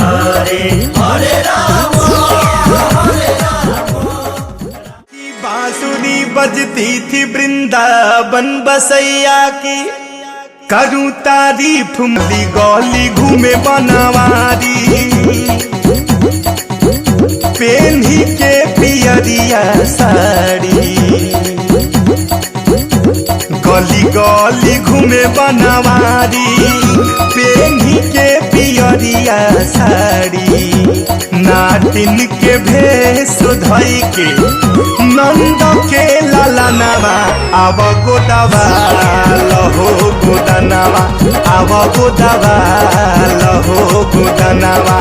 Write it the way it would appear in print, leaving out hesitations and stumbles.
हरे हरे राम बांसुरी बजती थी वृंदावन बसैया की, करूं तारीफ गली गली घूमे बनवारी, पेन्ही के पियरिया साड़ी, गली गली घूमे बनवारी, पेन्ही के पियरिया साड़ी, नाटिन के भेष धई के नंद के ललनवा, आव गोदवा लहो गोदनवा, आव गोदवा लहो गोदनवा।